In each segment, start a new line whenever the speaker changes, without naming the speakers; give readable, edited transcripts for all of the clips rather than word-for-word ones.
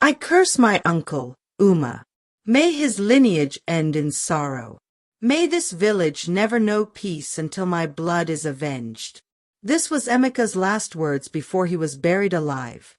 I curse my uncle, Umeh. May his lineage end in sorrow. May this village never know peace until my blood is avenged. This was Emeka's last words before he was buried alive.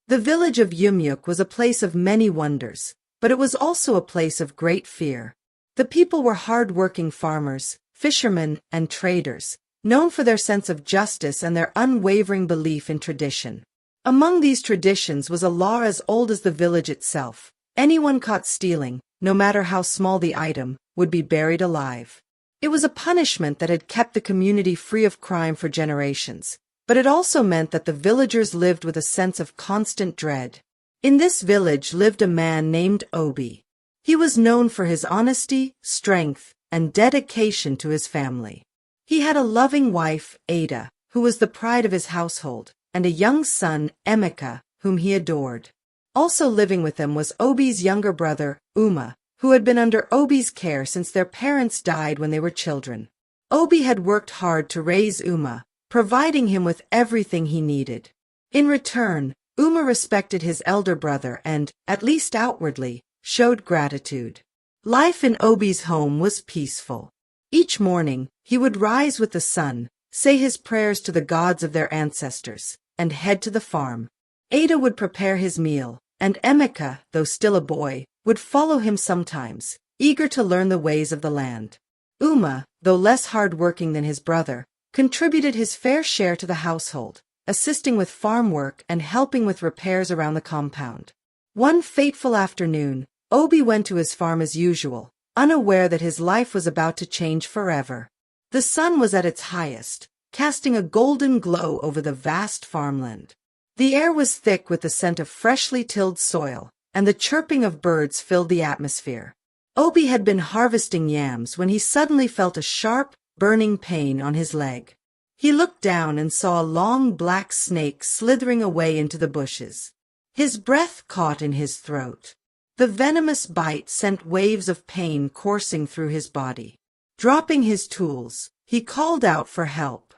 The village of Umeh was a place of many wonders, but it was also a place of great fear. The people were hard-working farmers, fishermen, and traders, known for their sense of justice and their unwavering belief in tradition. Among these traditions was a law as old as the village itself. Anyone caught stealing, no matter how small the item, would be buried alive. It was a punishment that had kept the community free of crime for generations, but it also meant that the villagers lived with a sense of constant dread. In this village lived a man named Obi. He was known for his honesty, strength, and dedication to his family. He had a loving wife, Ada, who was the pride of his household, and a young son, Emeka, whom he adored. Also living with them was Obi's younger brother, Umeh, who had been under Obi's care since their parents died when they were children. Obi had worked hard to raise Umeh, providing him with everything he needed. In return, Umeh respected his elder brother and, at least outwardly, showed gratitude. Life in Obi's home was peaceful. Each morning, he would rise with the sun, say his prayers to the gods of their ancestors, and head to the farm. Ada would prepare his meal, and Emeka, though still a boy, would follow him sometimes, eager to learn the ways of the land. Umeh, though less hard-working than his brother, contributed his fair share to the household, assisting with farm work and helping with repairs around the compound. One fateful afternoon, Obi went to his farm as usual, unaware that his life was about to change forever. The sun was at its highest, casting a golden glow over the vast farmland. The air was thick with the scent of freshly tilled soil, and the chirping of birds filled the atmosphere. Obi had been harvesting yams when he suddenly felt a sharp, burning pain on his leg. He looked down and saw a long black snake slithering away into the bushes. His breath caught in his throat. The venomous bite sent waves of pain coursing through his body. Dropping his tools, he called out for help.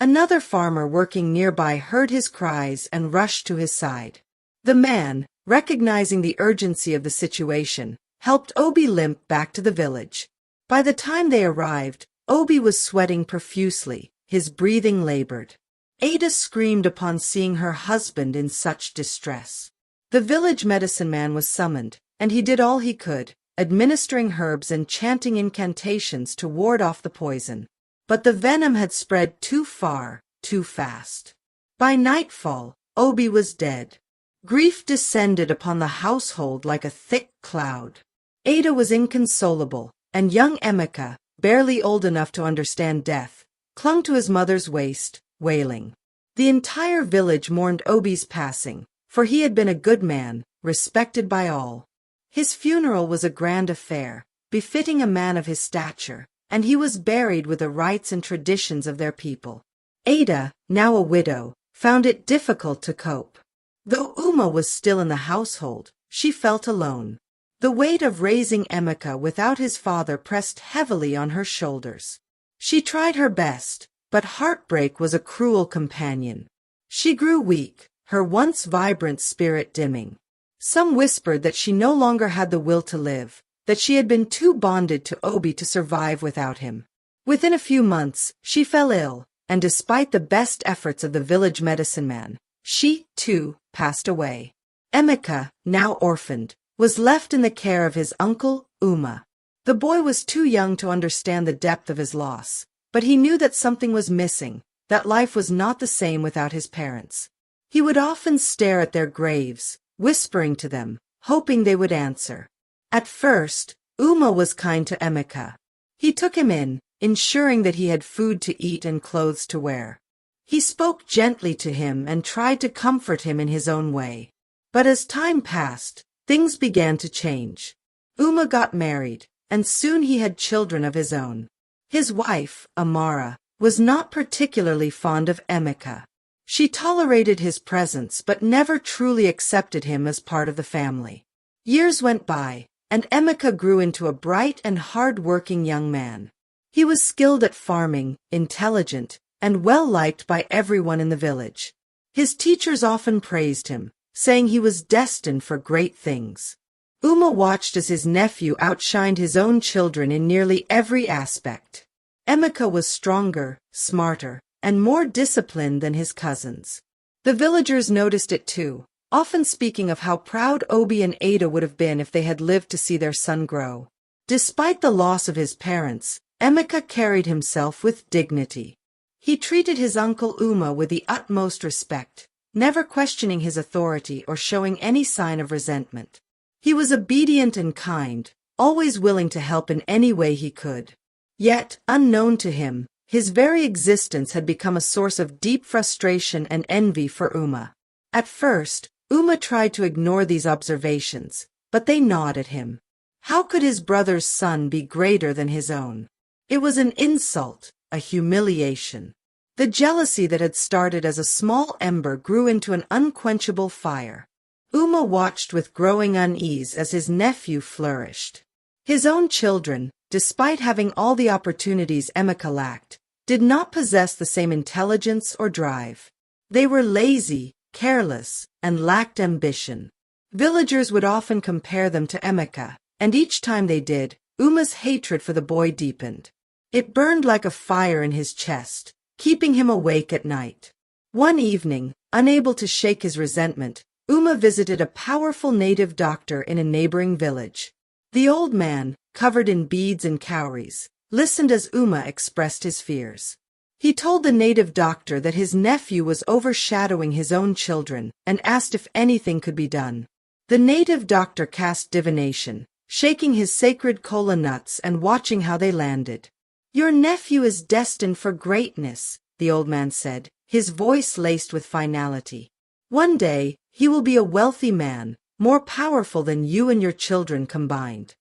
Another farmer working nearby heard his cries and rushed to his side. The man, recognizing the urgency of the situation, helped Obi limp back to the village. By the time they arrived, Obi was sweating profusely, his breathing labored. Ada screamed upon seeing her husband in such distress. The village medicine man was summoned, and he did all he could, administering herbs and chanting incantations to ward off the poison. But the venom had spread too far, too fast. By nightfall, Obi was dead. Grief descended upon the household like a thick cloud. Ada was inconsolable, and young Emeka, barely old enough to understand death, clung to his mother's waist, wailing. The entire village mourned Obi's passing, for he had been a good man, respected by all. His funeral was a grand affair, befitting a man of his stature, and he was buried with the rites and traditions of their people. Ada, now a widow, found it difficult to cope. Though Umeh was still in the household, she felt alone. The weight of raising Emeka without his father pressed heavily on her shoulders. She tried her best, but heartbreak was a cruel companion. She grew weak, her once vibrant spirit dimming. Some whispered that she no longer had the will to live, that she had been too bonded to Obi to survive without him. Within a few months, she fell ill, and despite the best efforts of the village medicine man, she, too, passed away. Emeka, now orphaned, was left in the care of his uncle, Umeh. The boy was too young to understand the depth of his loss, but he knew that something was missing, that life was not the same without his parents. He would often stare at their graves, whispering to them, hoping they would answer. At first, Umeh was kind to Emeka. He took him in, ensuring that he had food to eat and clothes to wear. He spoke gently to him and tried to comfort him in his own way. But as time passed, things began to change. Umeh got married, and soon he had children of his own. His wife, Amara, was not particularly fond of Emeka. She tolerated his presence but never truly accepted him as part of the family. Years went by, and Emeka grew into a bright and hard-working young man. He was skilled at farming, intelligent, and well-liked by everyone in the village. His teachers often praised him, saying he was destined for great things. Umeh watched as his nephew outshined his own children in nearly every aspect. Emeka was stronger, smarter, and more disciplined than his cousins. The villagers noticed it too, often speaking of how proud Obi and Ada would have been if they had lived to see their son grow. Despite the loss of his parents, Emeka carried himself with dignity. He treated his uncle Umeh with the utmost respect, never questioning his authority or showing any sign of resentment. He was obedient and kind, always willing to help in any way he could. Yet, unknown to him, his very existence had become a source of deep frustration and envy for Umeh. At first, Umeh tried to ignore these observations, but they gnawed at him. How could his brother's son be greater than his own? It was an insult, a humiliation. The jealousy that had started as a small ember grew into an unquenchable fire. Umeh watched with growing unease as his nephew flourished. His own children, despite having all the opportunities Emeka lacked, did not possess the same intelligence or drive. They were lazy, careless, and lacked ambition. Villagers would often compare them to Emeka, and each time they did, Umeh's hatred for the boy deepened. It burned like a fire in his chest, keeping him awake at night. One evening, unable to shake his resentment, Umeh visited a powerful native doctor in a neighboring village. The old man, covered in beads and cowries, listened as Umeh expressed his fears. He told the native doctor that his nephew was overshadowing his own children and asked if anything could be done. The native doctor cast divination, shaking his sacred kola nuts and watching how they landed. "Your nephew is destined for greatness," the old man said, his voice laced with finality. "One day, he will be a wealthy man, more powerful than you and your children combined."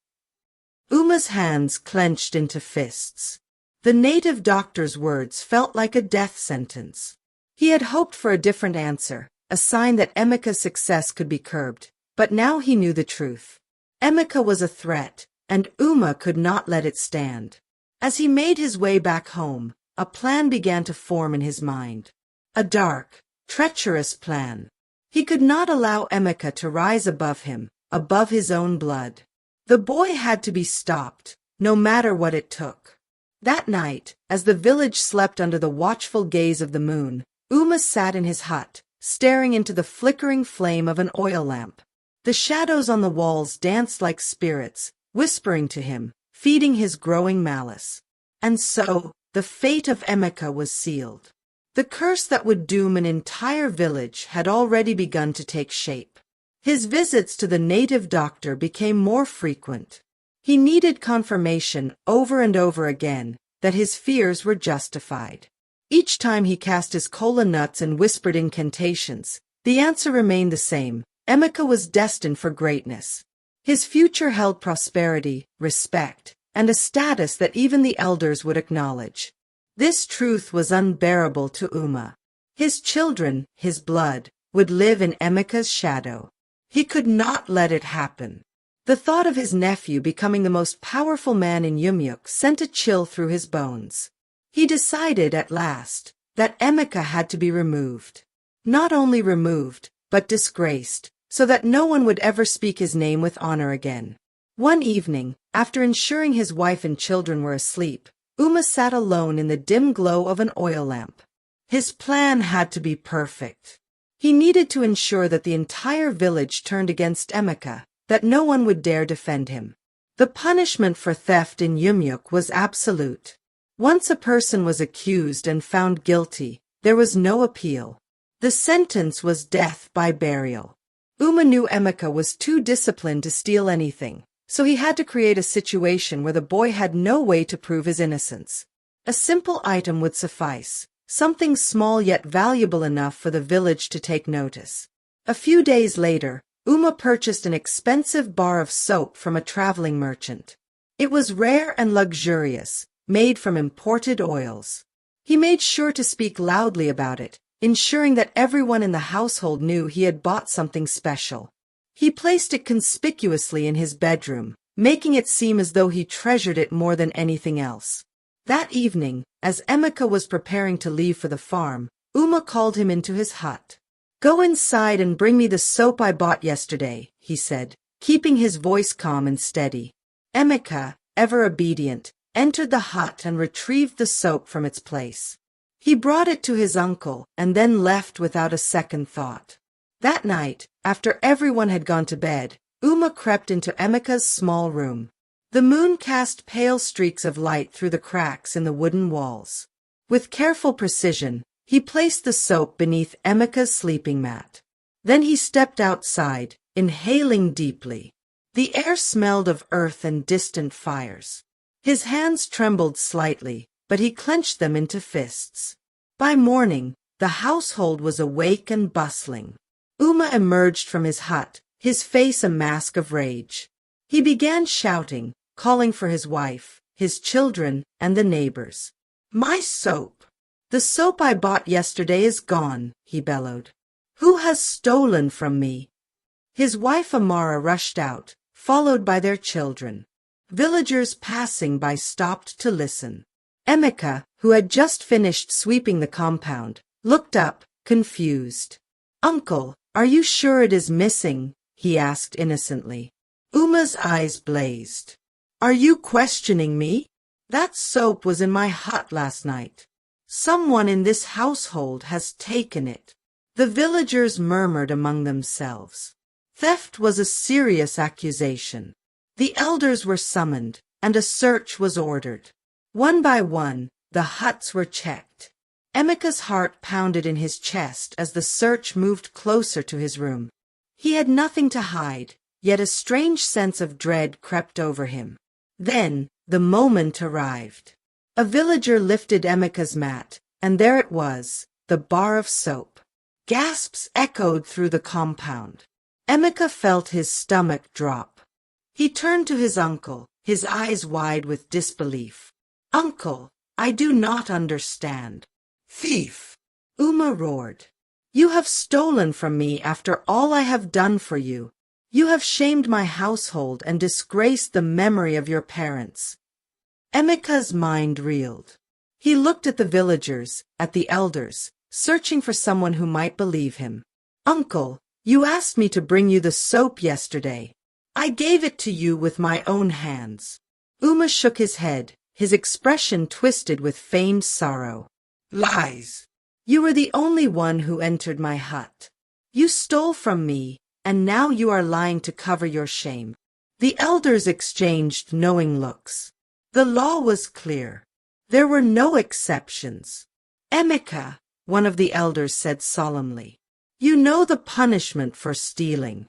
Umeh's hands clenched into fists. The native doctor's words felt like a death sentence. He had hoped for a different answer, a sign that Emeka's success could be curbed, but now he knew the truth. Emeka was a threat, and Umeh could not let it stand. As he made his way back home, a plan began to form in his mind. A dark, treacherous plan. He could not allow Emeka to rise above him, above his own blood. The boy had to be stopped, no matter what it took. That night, as the village slept under the watchful gaze of the moon, Umeh sat in his hut, staring into the flickering flame of an oil lamp. The shadows on the walls danced like spirits, whispering to him, feeding his growing malice. And so, the fate of Emeka was sealed. The curse that would doom an entire village had already begun to take shape. His visits to the native doctor became more frequent. He needed confirmation over and over again that his fears were justified. Each time he cast his kola nuts and whispered incantations, the answer remained the same: Emeka was destined for greatness. His future held prosperity, respect, and a status that even the elders would acknowledge. This truth was unbearable to Umeh. His children, his blood, would live in Emeka's shadow. He could not let it happen. The thought of his nephew becoming the most powerful man in Umeh sent a chill through his bones. He decided at last that Emeka had to be removed. Not only removed, but disgraced, so that no one would ever speak his name with honor again. One evening, after ensuring his wife and children were asleep, Umeh sat alone in the dim glow of an oil lamp. His plan had to be perfect. He needed to ensure that the entire village turned against Emeka, that no one would dare defend him. The punishment for theft in Umeh was absolute. Once a person was accused and found guilty, there was no appeal. The sentence was death by burial. Umeh knew Emeka was too disciplined to steal anything, so he had to create a situation where the boy had no way to prove his innocence. A simple item would suffice, something small yet valuable enough for the village to take notice. A few days later, Umeh purchased an expensive bar of soap from a traveling merchant. It was rare and luxurious, made from imported oils. He made sure to speak loudly about it, ensuring that everyone in the household knew he had bought something special. He placed it conspicuously in his bedroom, making it seem as though he treasured it more than anything else. That evening, as Emeka was preparing to leave for the farm, Umeh called him into his hut. Go inside and bring me the soap I bought yesterday, he said, keeping his voice calm and steady. Emeka, ever obedient, entered the hut and retrieved the soap from its place. He brought it to his uncle and then left without a second thought. That night, after everyone had gone to bed, Umeh crept into Emeka's small room. The moon cast pale streaks of light through the cracks in the wooden walls. With careful precision, he placed the soap beneath Emeka's sleeping mat. Then he stepped outside, inhaling deeply. The air smelled of earth and distant fires. His hands trembled slightly, but he clenched them into fists. By morning, the household was awake and bustling. Umeh emerged from his hut, his face a mask of rage. He began shouting, calling for his wife, his children, and the neighbors. "My soap! The soap I bought yesterday is gone," he bellowed. "Who has stolen from me?" His wife Amara rushed out, followed by their children. Villagers passing by stopped to listen. Emeka, who had just finished sweeping the compound, looked up, confused. "Uncle, are you sure it is missing?" he asked innocently. Umeh's eyes blazed. "Are you questioning me? That soap was in my hut last night. Someone in this household has taken it." The villagers murmured among themselves. Theft was a serious accusation. The elders were summoned, and a search was ordered. One by one, the huts were checked. Emeka's heart pounded in his chest as the search moved closer to his room. He had nothing to hide, yet a strange sense of dread crept over him. Then, the moment arrived. A villager lifted Emeka's mat, and there it was, the bar of soap. Gasps echoed through the compound. Emeka felt his stomach drop. He turned to his uncle, his eyes wide with disbelief. "Uncle, I do not understand." "Thief!" Umeh roared. "You have stolen from me after all I have done for you. You have shamed my household and disgraced the memory of your parents." Emeka's mind reeled. He looked at the villagers, at the elders, searching for someone who might believe him. "Uncle, you asked me to bring you the soap yesterday. I gave it to you with my own hands." Umeh shook his head, his expression twisted with feigned sorrow. "Lies! You were the only one who entered my hut. You stole from me, and now you are lying to cover your shame." The elders exchanged knowing looks. The law was clear. There were no exceptions. "Emeka," one of the elders said solemnly, "you know the punishment for stealing."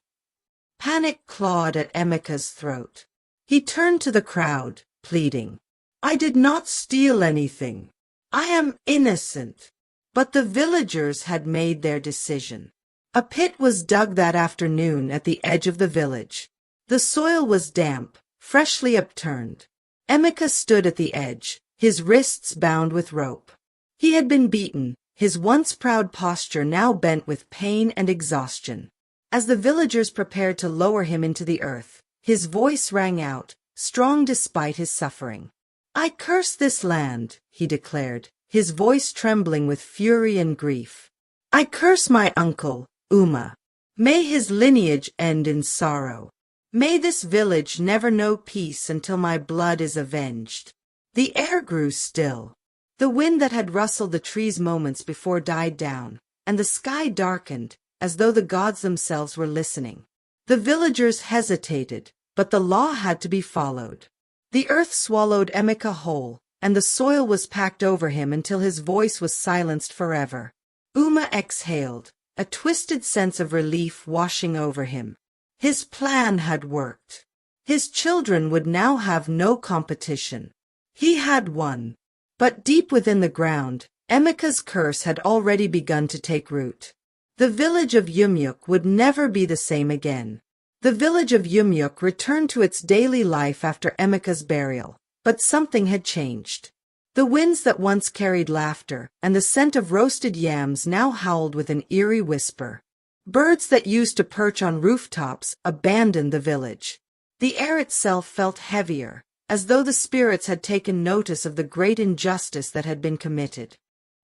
Panic clawed at Emeka's throat. He turned to the crowd, pleading, "I did not steal anything. I am innocent." But the villagers had made their decision. A pit was dug that afternoon at the edge of the village. The soil was damp, freshly upturned. Emeka stood at the edge, his wrists bound with rope. He had been beaten, his once proud posture now bent with pain and exhaustion. As the villagers prepared to lower him into the earth, his voice rang out, strong despite his suffering. "I curse this land," he declared, his voice trembling with fury and grief. "I curse my uncle, Umeh. May his lineage end in sorrow. May this village never know peace until my blood is avenged." The air grew still. The wind that had rustled the trees moments before died down, and the sky darkened, as though the gods themselves were listening. The villagers hesitated, but the law had to be followed. The earth swallowed Emeka whole, and the soil was packed over him until his voice was silenced forever. Umeh exhaled, a twisted sense of relief washing over him. His plan had worked. His children would now have no competition. He had won. But deep within the ground, Emeka's curse had already begun to take root. The village of Umeh would never be the same again. The village of Umeh returned to its daily life after Emeka's burial, but something had changed. The winds that once carried laughter and the scent of roasted yams now howled with an eerie whisper. Birds that used to perch on rooftops abandoned the village. The air itself felt heavier, as though the spirits had taken notice of the great injustice that had been committed.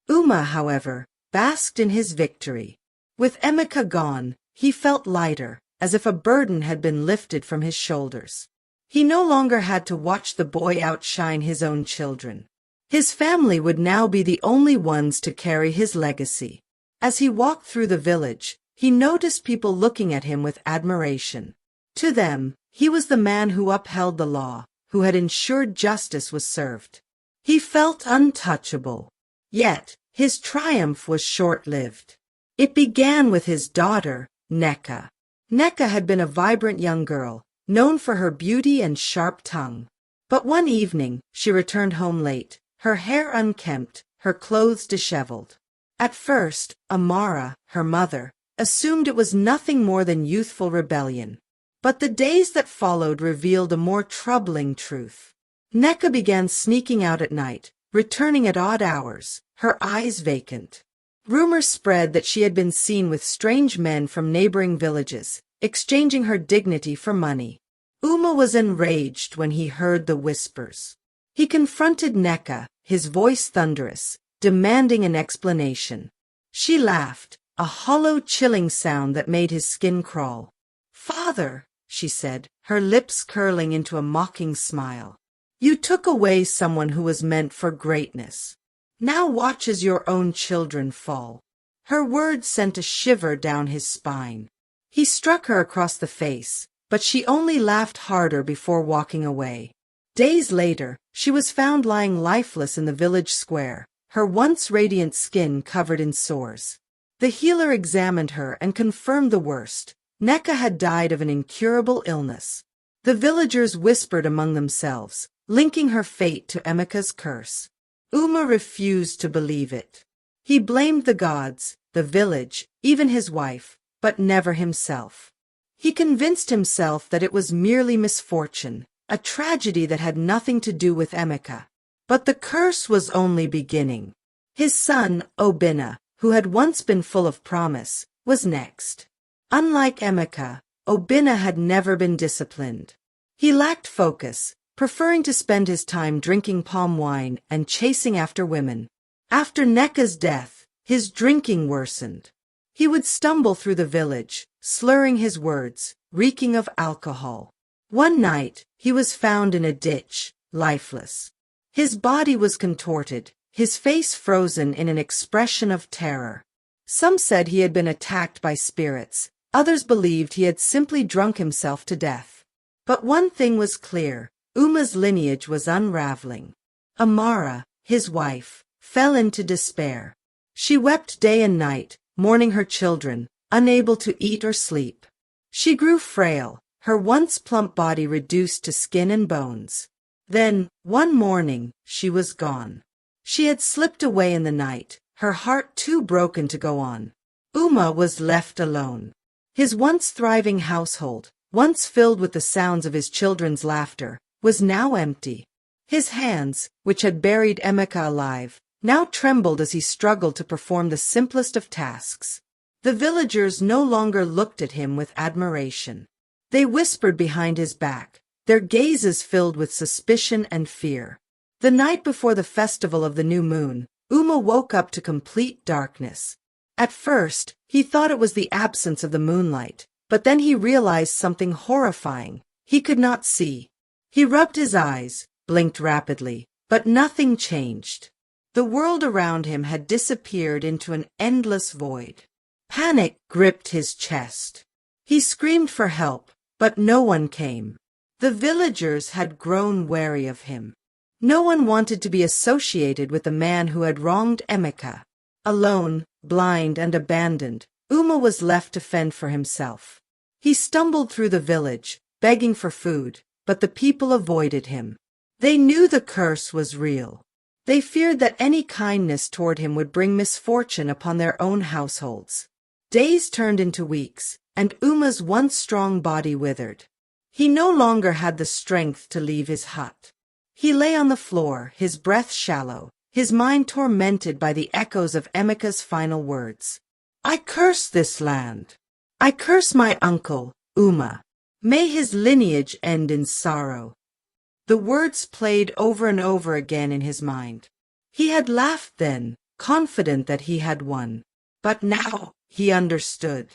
Umeh, however, basked in his victory. With Emeka gone, he felt lighter, as if a burden had been lifted from his shoulders. He no longer had to watch the boy outshine his own children. His family would now be the only ones to carry his legacy. As he walked through the village, he noticed people looking at him with admiration. To them, he was the man who upheld the law, who had ensured justice was served. He felt untouchable. Yet, his triumph was short-lived. It began with his daughter, Nneka. Nneka had been a vibrant young girl, known for her beauty and sharp tongue. But one evening, she returned home late, her hair unkempt, her clothes disheveled. At first, Amara, her mother, assumed it was nothing more than youthful rebellion. But the days that followed revealed a more troubling truth. Nneka began sneaking out at night, returning at odd hours, her eyes vacant. Rumors spread that she had been seen with strange men from neighboring villages, exchanging her dignity for money. Umeh was enraged when he heard the whispers. He confronted Nneka, his voice thunderous, demanding an explanation. She laughed, a hollow, chilling sound that made his skin crawl. "Father," she said, her lips curling into a mocking smile, "you took away someone who was meant for greatness. Now watch as your own children fall." Her words sent a shiver down his spine. He struck her across the face, but she only laughed harder before walking away. Days later, she was found lying lifeless in the village square, her once radiant skin covered in sores. The healer examined her and confirmed the worst. Nneka had died of an incurable illness. The villagers whispered among themselves, linking her fate to Emeka's curse. Umeh refused to believe it. He blamed the gods, the village, even his wife, but never himself. He convinced himself that it was merely misfortune, a tragedy that had nothing to do with Emeka. But the curse was only beginning. His son, Umeh, who had once been full of promise, was next. Unlike Emeka, Umeh had never been disciplined. He lacked focus, preferring to spend his time drinking palm wine and chasing after women. After Nneka's death, his drinking worsened. He would stumble through the village, slurring his words, reeking of alcohol. One night, he was found in a ditch, lifeless. His body was contorted, his face frozen in an expression of terror. Some said he had been attacked by spirits, others believed he had simply drunk himself to death. But one thing was clear, Umeh's lineage was unraveling. Amara, his wife, fell into despair. She wept day and night, mourning her children, unable to eat or sleep. She grew frail, her once plump body reduced to skin and bones. Then, one morning, she was gone. She had slipped away in the night, her heart too broken to go on. Umeh was left alone. His once thriving household, once filled with the sounds of his children's laughter, was now empty. His hands, which had buried Emeka alive, now trembled as he struggled to perform the simplest of tasks. The villagers no longer looked at him with admiration. They whispered behind his back, their gazes filled with suspicion and fear. The night before the festival of the new moon, Umeh woke up to complete darkness. At first, he thought it was the absence of the moonlight, but then he realized something horrifying. He could not see. He rubbed his eyes, blinked rapidly, but nothing changed. The world around him had disappeared into an endless void. Panic gripped his chest. He screamed for help, but no one came. The villagers had grown wary of him. No one wanted to be associated with the man who had wronged Emeka. Alone, blind and abandoned, Umeh was left to fend for himself. He stumbled through the village, begging for food, but the people avoided him. They knew the curse was real. They feared that any kindness toward him would bring misfortune upon their own households. Days turned into weeks, and Umeh's once strong body withered. He no longer had the strength to leave his hut. He lay on the floor, his breath shallow, his mind tormented by the echoes of Emeka's final words. "I curse this land. I curse my uncle, Umeh. May his lineage end in sorrow." The words played over and over again in his mind. He had laughed then, confident that he had won. But now he understood.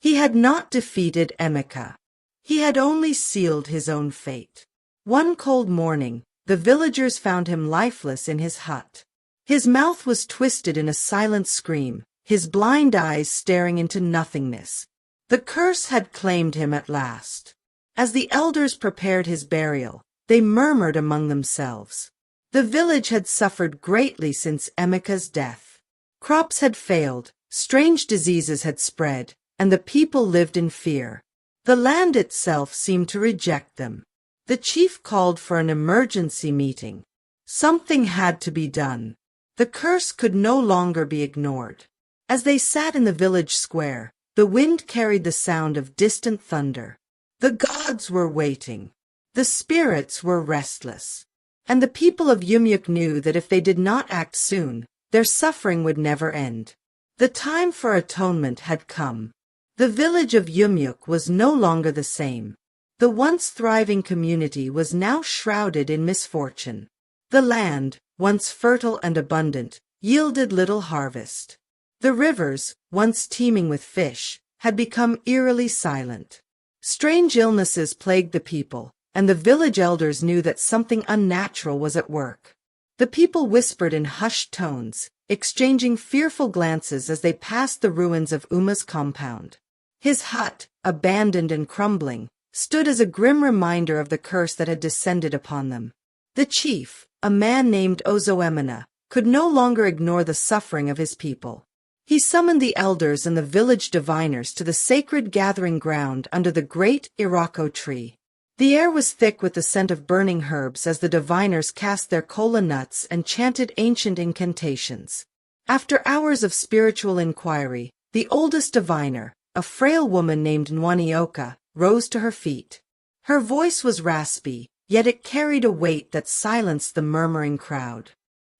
He had not defeated Emeka. He had only sealed his own fate. One cold morning, the villagers found him lifeless in his hut. His mouth was twisted in a silent scream, his blind eyes staring into nothingness. The curse had claimed him at last. As the elders prepared his burial, they murmured among themselves. The village had suffered greatly since Emeka's death. Crops had failed, strange diseases had spread, and the people lived in fear. The land itself seemed to reject them. The chief called for an emergency meeting. Something had to be done. The curse could no longer be ignored. As they sat in the village square, the wind carried the sound of distant thunder. The gods were waiting. The spirits were restless. And the people of Umeh knew that if they did not act soon, their suffering would never end. The time for atonement had come. The village of Umeh was no longer the same. The once thriving community was now shrouded in misfortune. The land, once fertile and abundant, yielded little harvest. The rivers, once teeming with fish, had become eerily silent. Strange illnesses plagued the people, and the village elders knew that something unnatural was at work. The people whispered in hushed tones, exchanging fearful glances as they passed the ruins of Umeh's compound. His hut, abandoned and crumbling, stood as a grim reminder of the curse that had descended upon them. The chief, a man named Ozoemena, could no longer ignore the suffering of his people. He summoned the elders and the village diviners to the sacred gathering ground under the great Iroko tree. The air was thick with the scent of burning herbs as the diviners cast their kola nuts and chanted ancient incantations. After hours of spiritual inquiry, the oldest diviner, a frail woman named Nwanioka, rose to her feet. Her voice was raspy, yet it carried a weight that silenced the murmuring crowd.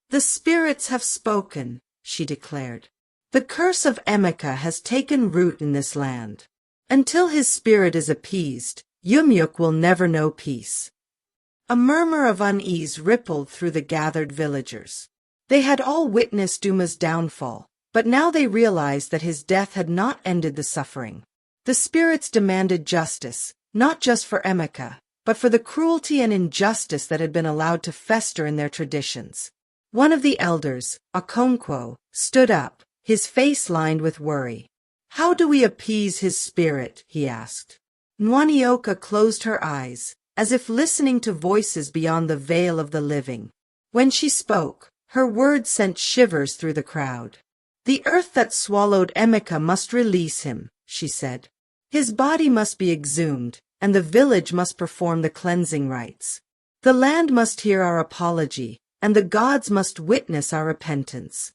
"The spirits have spoken," she declared. "The curse of Emeka has taken root in this land. Until his spirit is appeased, Umeh will never know peace." A murmur of unease rippled through the gathered villagers. They had all witnessed Umeh's downfall, but now they realized that his death had not ended the suffering. The spirits demanded justice, not just for Emeka, but for the cruelty and injustice that had been allowed to fester in their traditions. One of the elders, Okonkwo, stood up, his face lined with worry. "How do we appease his spirit?" he asked. Nwanioka closed her eyes, as if listening to voices beyond the veil of the living. When she spoke, her words sent shivers through the crowd. "The earth that swallowed Emeka must release him," she said. "His body must be exhumed, and the village must perform the cleansing rites. The land must hear our apology, and the gods must witness our repentance."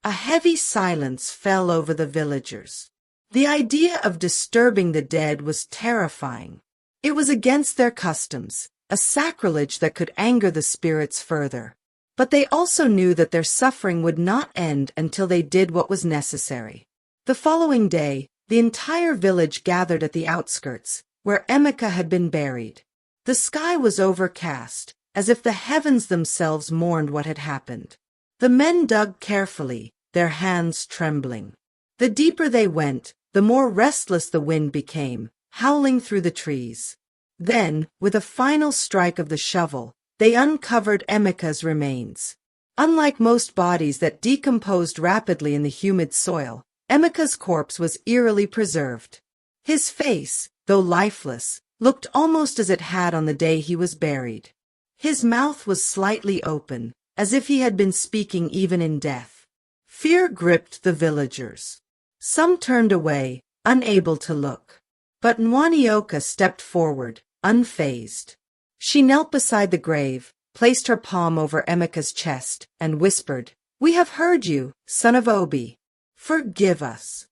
A heavy silence fell over the villagers. The idea of disturbing the dead was terrifying. It was against their customs, a sacrilege that could anger the spirits further. But they also knew that their suffering would not end until they did what was necessary. The following day, the entire village gathered at the outskirts, where Emeka had been buried. The sky was overcast, as if the heavens themselves mourned what had happened. The men dug carefully, their hands trembling. The deeper they went, the more restless the wind became, howling through the trees. Then, with a final strike of the shovel, they uncovered Emeka's remains. Unlike most bodies that decomposed rapidly in the humid soil, Emeka's corpse was eerily preserved. His face, though lifeless, looked almost as it had on the day he was buried. His mouth was slightly open, as if he had been speaking even in death. Fear gripped the villagers. Some turned away, unable to look. But Nwanioka stepped forward, unfazed. She knelt beside the grave, placed her palm over Emeka's chest, and whispered, "We have heard you, son of Obi. Forgive us."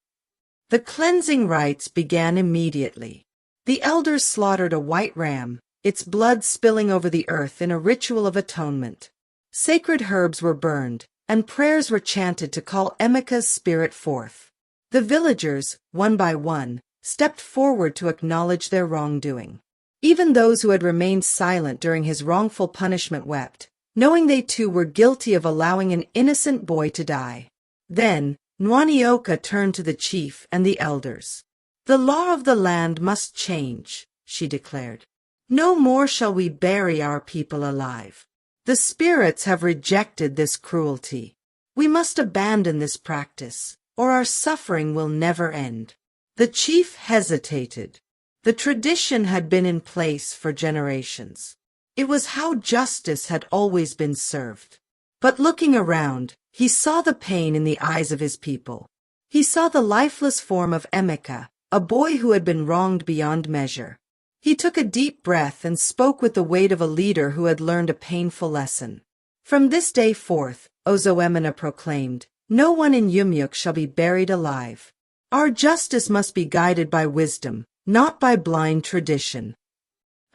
The cleansing rites began immediately. The elders slaughtered a white ram, its blood spilling over the earth in a ritual of atonement. Sacred herbs were burned, and prayers were chanted to call Emeka's spirit forth. The villagers, one by one, stepped forward to acknowledge their wrongdoing. Even those who had remained silent during his wrongful punishment wept, knowing they too were guilty of allowing an innocent boy to die. Then, Nwanioka turned to the chief and the elders. "The law of the land must change," she declared. "No more shall we bury our people alive. The spirits have rejected this cruelty. We must abandon this practice, or our suffering will never end." The chief hesitated. The tradition had been in place for generations. It was how justice had always been served. But looking around, he saw the pain in the eyes of his people. He saw the lifeless form of Emeka, a boy who had been wronged beyond measure. He took a deep breath and spoke with the weight of a leader who had learned a painful lesson. "From this day forth," Ozoemena proclaimed, "no one in Umeh shall be buried alive. Our justice must be guided by wisdom, not by blind tradition."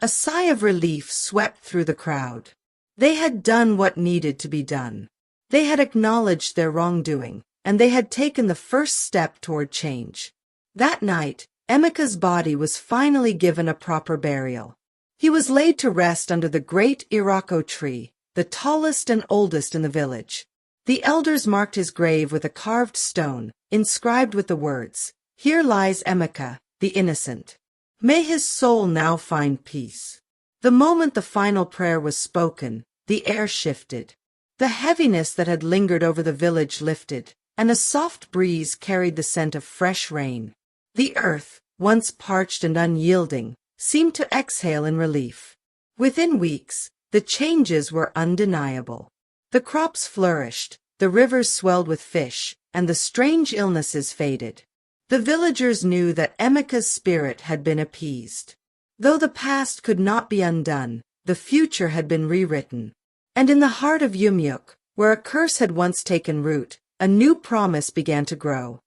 A sigh of relief swept through the crowd. They had done what needed to be done. They had acknowledged their wrongdoing, and they had taken the first step toward change. That night, Emeka's body was finally given a proper burial. He was laid to rest under the great Irako tree, the tallest and oldest in the village. The elders marked his grave with a carved stone, inscribed with the words, "Here lies Emeka, the innocent. May his soul now find peace." The moment the final prayer was spoken, the air shifted. The heaviness that had lingered over the village lifted, and a soft breeze carried the scent of fresh rain. The earth, once parched and unyielding, seemed to exhale in relief. Within weeks, the changes were undeniable. The crops flourished, the rivers swelled with fish, and the strange illnesses faded. The villagers knew that Emeka's spirit had been appeased. Though the past could not be undone, the future had been rewritten. And in the heart of Umeh, where a curse had once taken root, a new promise began to grow.